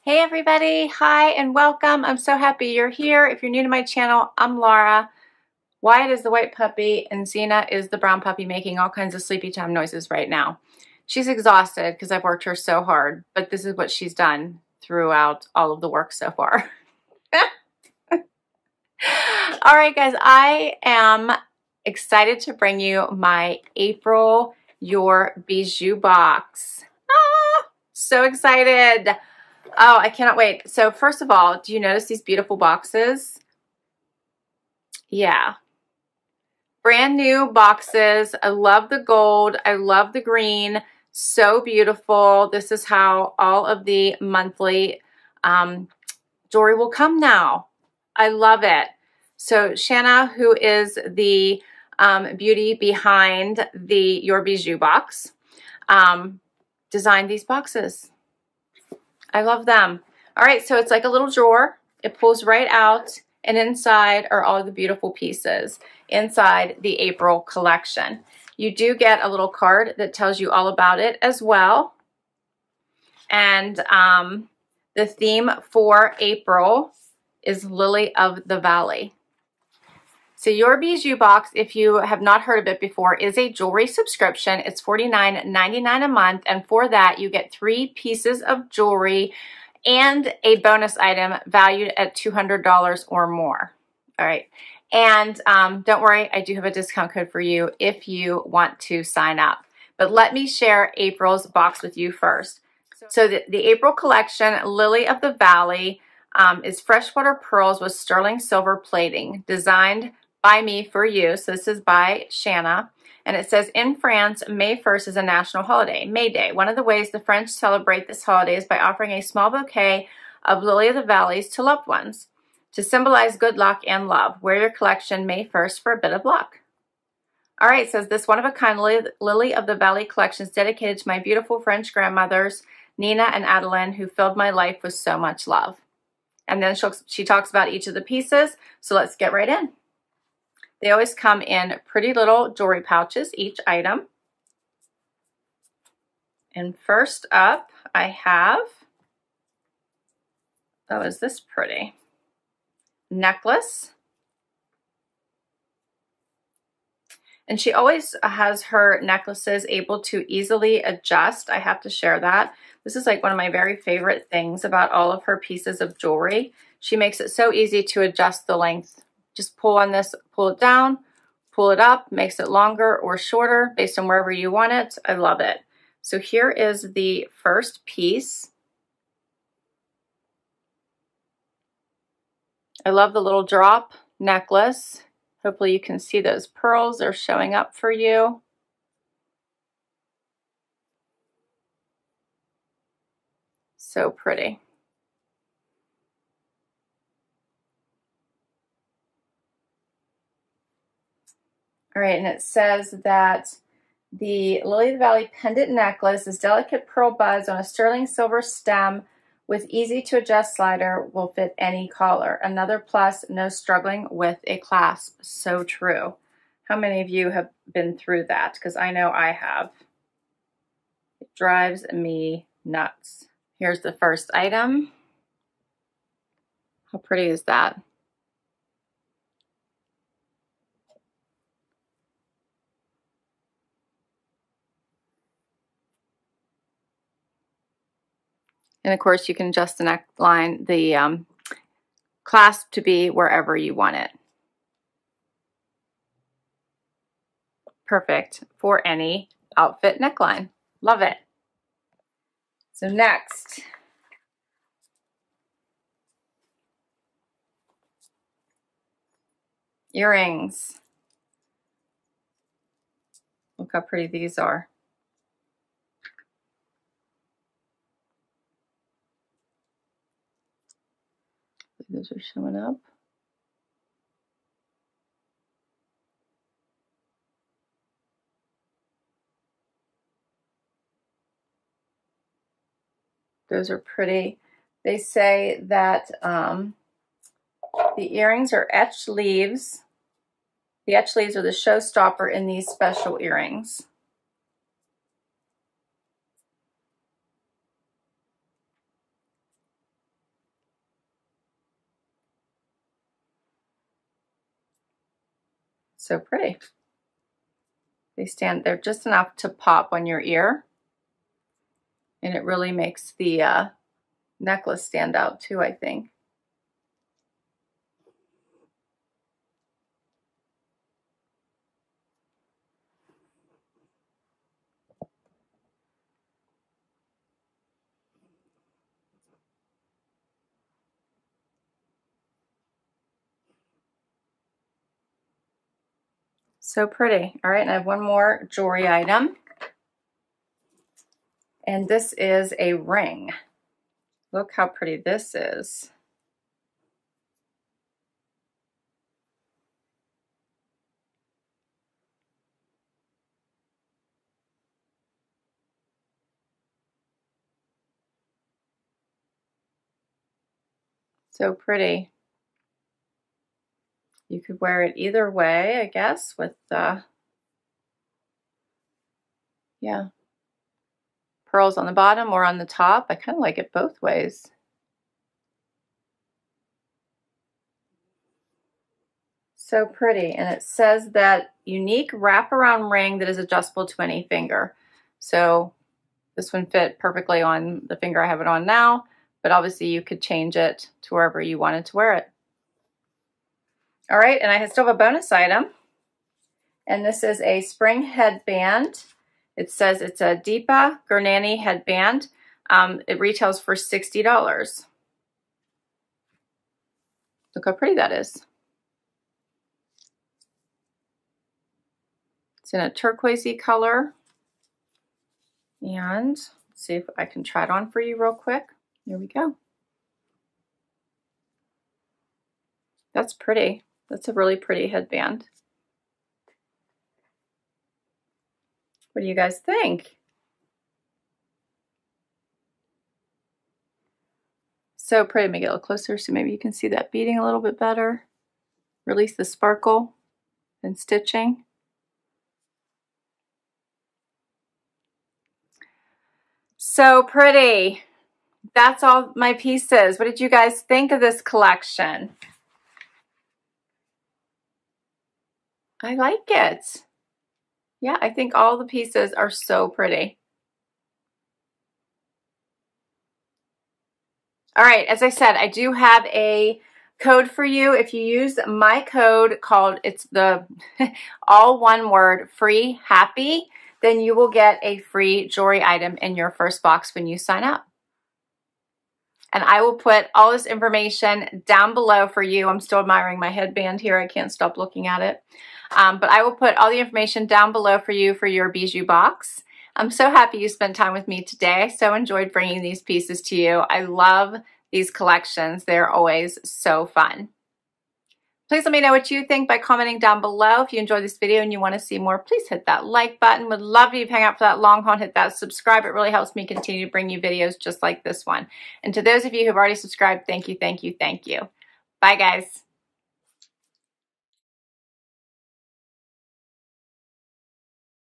Hey everybody, hi and welcome. I'm so happy you're here. If you're new to my channel, I'm Laura. Wyatt is the white puppy and Xena is the brown puppy making all kinds of sleepy time noises right now. She's exhausted because I've worked her so hard, but this is what she's done throughout all of the work so far. All right guys, I am excited to bring you my April Your Bijou box. So excited. Oh, I cannot wait. So first of all, do you notice these beautiful boxes? Yeah. Brand new boxes. I love the gold. I love the green. So beautiful. This is how all of the monthly jewelry will come now. I love it. So Shanna, who is the beauty behind the Your Bijou box, designed these boxes. I love them. All right, so it's like a little drawer. It pulls right out, and inside are all the beautiful pieces inside the April collection. You do get a little card that tells you all about it as well. And the theme for April is Lily of the Valley. So Your Bijou box, if you have not heard of it before, is a jewelry subscription. It's $49.99 a month, and for that you get 3 pieces of jewelry and a bonus item valued at $200 or more. All right, and don't worry, I do have a discount code for you if you want to sign up. But let me share April's box with you first. So the April collection, Lily of the Valley, is freshwater pearls with sterling silver plating, designed by me for you. So this is by Shanna. And it says, in France, May 1st is a national holiday, May Day. One of the ways the French celebrate this holiday is by offering a small bouquet of Lily of the Valleys to loved ones. To symbolize good luck and love, wear your collection May 1st for a bit of luck. All right, it says, this one-of-a-kind Lily of the Valley collection is dedicated to my beautiful French grandmothers, Nina and Adeline, who filled my life with so much love. And then she talks about each of the pieces, so let's get right in. They always come in pretty little jewelry pouches, each item. And first up, I have, oh, is this pretty? Necklace. And she always has her necklaces able to easily adjust. I have to share that. This is like one of my very favorite things about all of her pieces of jewelry. She makes it so easy to adjust the length. Just pull on this, pull it down, pull it up, makes it longer or shorter based on wherever you want it. I love it. So here is the first piece. I love the little drop necklace. Hopefully you can see those pearls are showing up for you. So pretty. All right, and it says that the Lily of the Valley pendant necklace is delicate pearl buds on a sterling silver stem with easy to adjust slider, will fit any collar. Another plus, no struggling with a clasp. So true. How many of you have been through that? Because I know I have. It drives me nuts. Here's the first item. How pretty is that? And of course, you can adjust the neckline, the clasp to be wherever you want it. Perfect for any outfit neckline. Love it. So next, earrings. Look how pretty these are. Those are showing up. Those are pretty. They say that the earrings are etched leaves. The etched leaves are the showstopper in these special earrings. So pretty. They're just enough to pop on your ear. And it really makes the necklace stand out too, I think. So pretty. All right, and I have one more jewelry item. And this is a ring. Look how pretty this is. So pretty. You could wear it either way, I guess, with yeah, pearls on the bottom or on the top. I kind of like it both ways. So pretty. And it says that unique wraparound ring that is adjustable to any finger. So this one fit perfectly on the finger I have it on now, but obviously you could change it to wherever you wanted to wear it. All right, and I still have a bonus item. And this is a spring headband. It says it's a Deepa Gurnani headband. It retails for $60. Look how pretty that is. It's in a turquoisey color. And let's see if I can try it on for you real quick. Here we go. That's pretty. That's a really pretty headband. What do you guys think? So pretty. Make it a little closer so maybe you can see that beading a little bit better. Release the sparkle and stitching. So pretty. That's all my pieces. What did you guys think of this collection? I like it. Yeah, I think all the pieces are so pretty. All right, as I said, I do have a code for you. If you use my code called, it's the all one word, free happy, then you will get a free jewelry item in your first box when you sign up. And I will put all this information down below for you. I'm still admiring my headband here. I can't stop looking at it. But I will put all the information down below for you for your bijou box. I'm so happy you spent time with me today. I so enjoyed bringing these pieces to you. I love these collections. They're always so fun. Please let me know what you think by commenting down below. If you enjoyed this video and you want to see more, please hit that like button. Would love you to hang out for that long haul and hit that subscribe. It really helps me continue to bring you videos just like this one. And to those of you who've already subscribed, thank you, thank you, thank you. Bye, guys.